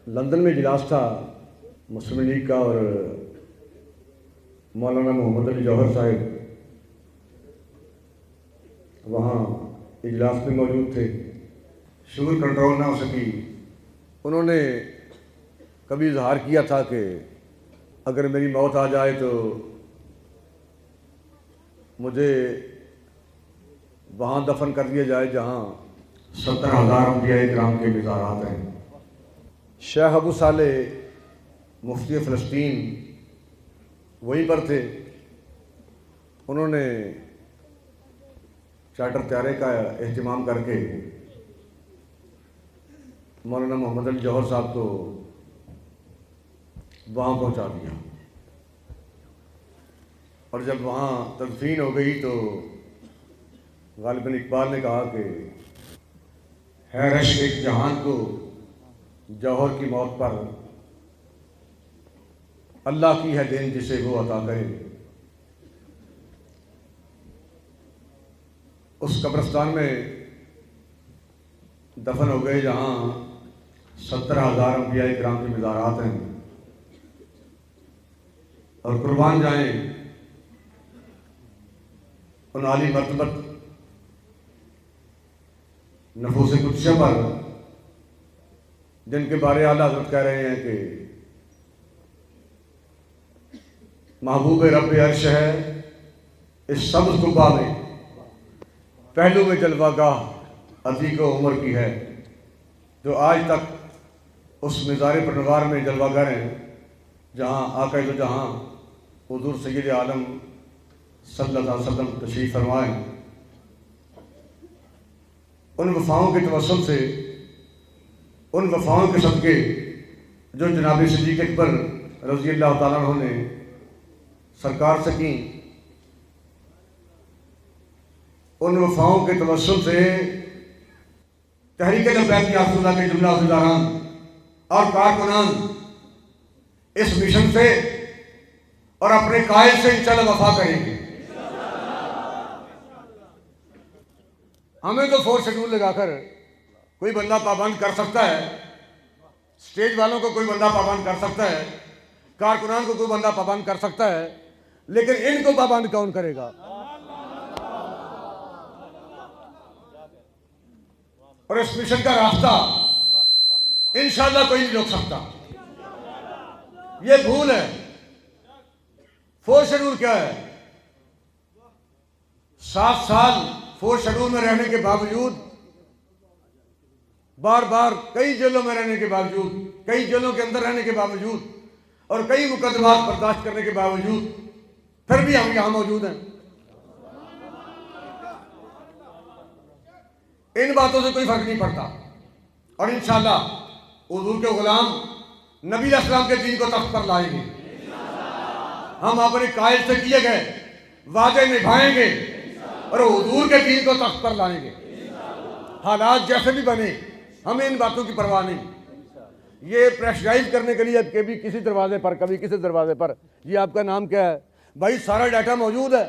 London में इजलास था मुस्लिम लीग का और मौलाना मोहम्मद अली जौहर साहब वहाँ इजलास में मौजूद थे। शुगर कंट्रोल ना हो सकी। उन्होंने कभी इजहार किया था कि अगर मेरी मौत आ जाए तो मुझे वहाँ दफन कर दिया जाए जहाँ 70,000 अंबिया किराम के मज़ारात हैं। शेख अबू साले मुफ्ती फ़लस्तीन वहीं पर थे। उन्होंने चार्टर त्यारे का एहतमाम करके मौलाना मोहम्मद अली जौहर साहब को वहाँ पहुँचा दिया और जब वहाँ तदफीन हो गई तो गालिबन इकबाल ने कहा कि है रश एक जहान को जौहर की मौत पर, अल्लाह की है देन जिसे वो अता करे। उस कब्रिस्तान में दफन हो गए जहाँ 70,000 अंबिया किराम के मज़ारात हैं। और कुर्बान जाएं उन आली मर्तबत नफूस कुद्स पर जिनके बारे आला हज़रत कह रहे हैं कि महबूब रब अर्श है इस सब्ज़ कुब्बा में, पहलू में जलवागाह अतीक उमर की है, जो आज तक उस मज़ार परनवार में जलवागर हैं जहाँ आक़ाए दो जहाँ हुज़ूर सय्यद आलम सल्लल्लाहु अलैहि वसल्लम तशरीफ़ फरमाए। उन वफ़ाओं के तवस्सुल से, उन वफ़ाओं के सदक़े जो जनाब सिद्दीक़ अकबर रज़ी अल्लाह तआला अन्हु ने सरकार से की, उन वफ़ाओं के तवस्सुल से तहरीक लब्बैक या रसूल अल्लाह के जुमला अहदेदारान और कारकुनान इस मिशन से और अपने कायल से इंशाअल्लाह वफा करेंगे। हमें तो 4 शेड्यूल लगाकर कोई बंदा पाबंद कर सकता है, स्टेज वालों को कोई बंदा पाबंद कर सकता है, कारकुनान को कोई बंदा पाबंद कर सकता है, लेकिन इनको पाबंद कौन करेगा? और इस मिशन का रास्ता इंशाअल्लाह कोई नहीं रोक सकता। ये भूल है। 4 शेड्यूल क्या है? 7 साल 4 शेड्यूल में रहने के बावजूद, बार बार कई जेलों में रहने के बावजूद, कई जेलों के अंदर रहने के बावजूद और कई मुकदमात बर्दाश्त करने के बावजूद फिर भी हम यहां मौजूद हैं। इन बातों से कोई फर्क नहीं पड़ता और इंशाअल्लाह हुजूर के गुलाम नबी अलैहिस्सलाम के दीन को तख्त पर लाएंगे। हम अपने कायल से किए गए वादे निभाएंगे और हुजूर के दीन को तख्त पर लाएंगे। हालात जैसे भी बने, हमें इन बातों की परवाह नहीं। ये प्रेशराइज करने के लिए अब कभी किसी दरवाजे पर, कभी किसी दरवाजे पर, ये आपका नाम क्या है? भाई सारा डाटा मौजूद है।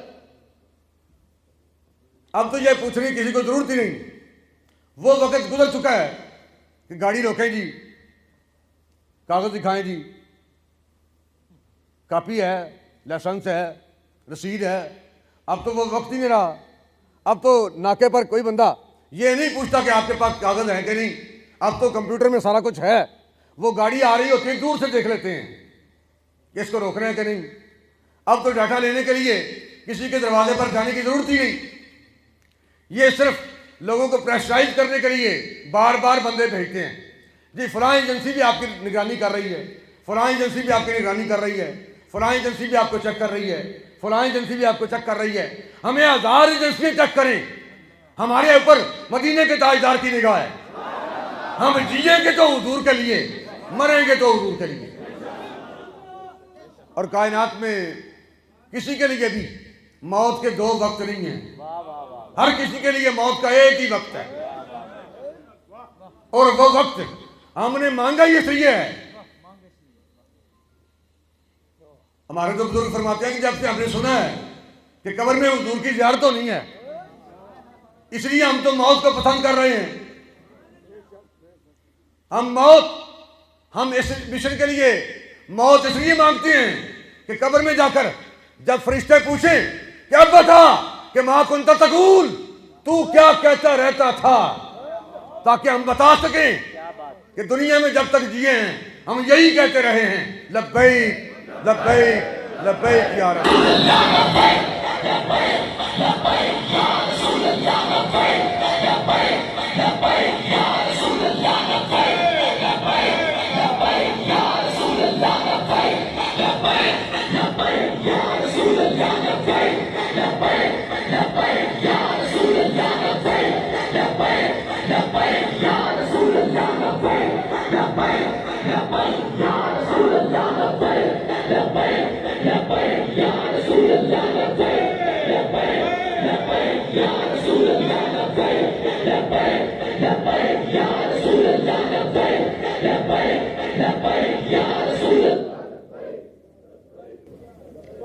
अब तो ये पूछने की किसी को जरूरत ही नहीं। वो वक्त गुजर चुका है कि गाड़ी रोकें जी, कागज दिखाएं जी, कॉपी है, लाइसेंस है, रसीद है। अब तो वो वक्त ही नहीं रहा। अब तो नाके पर कोई बंदा ये नहीं पूछता कि आपके पास कागज है कि नहीं। अब तो कंप्यूटर में सारा कुछ है। वो गाड़ी आ रही होती है, दूर से देख लेते हैं कि इसको रोकना है कि नहीं। अब तो डाटा लेने के लिए किसी के दरवाजे पर जाने की जरूरत ही नहीं। ये सिर्फ लोगों को प्रेशराइज करने के लिए बार बार बंदे भेजते हैं जी, फलां एजेंसी भी आपकी निगरानी कर रही है, फलां एजेंसी भी आपकी निगरानी कर रही है, फलां एजेंसी भी आपको चेक कर रही है, फलां एजेंसी भी आपको चेक कर रही है। हमें 1000 एजेंसियां चेक करें, हमारे ऊपर मदीने के ताजदार की निगाह है। हम जिएंगे तो हुजूर के लिए, मरेंगे तो हुजूर के लिए। और कायनात में किसी के लिए भी मौत के 2 वक्त नहीं है। हर किसी के लिए मौत का एक ही वक्त है और वो वक्त हमने मांगा ही इसलिए है। हमारे तो बुजुर्ग फरमाते हैं कि जब से हमने सुना है कि कब्र में हुजूर की ज़ियारत तो नहीं है, इसलिए हम तो मौत को पसंद कर रहे हैं। हम मौत हम इस मिशन के लिए मौत इसलिए मांगते हैं कि कब्र में जाकर जब फरिश्ते पूछे कि अब बता कि मां कुंता तकूल, तू क्या कहता रहता था, ताकि हम बता सकें कि दुनिया में जब तक जिए हैं हम यही कहते रहे हैं, लब्बैक लब्बैक लब्बैक या रसूल अल्लाह।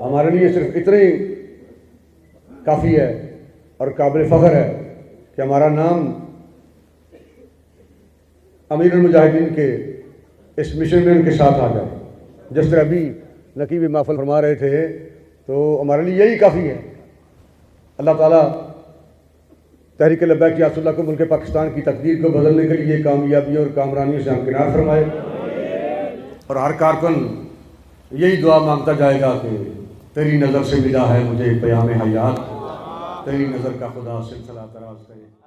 हमारे लिए सिर्फ इतने काफ़ी है और काबिल फ़ख्र है कि हमारा नाम अमीरुल मुजाहिदीन के इस मिशन में उनके साथ आ जाए। जिस तरह अभी नकीब महफिल फरमा रहे थे, तो हमारे लिए यही काफ़ी है। अल्लाह ताला तहरीक लब्बैक या रसूलल्लाह को मुल्क पाकिस्तान की तकदीर को बदलने के लिए कामयाबी और कामरानियों से हमकिनार फरमाए। और हर कारकुन यही दुआ मांगता जाएगा कि तेरी नज़र से मिला है मुझे क़याम हयात, तेरी नज़र का खुदा सिलसिला दराज करे।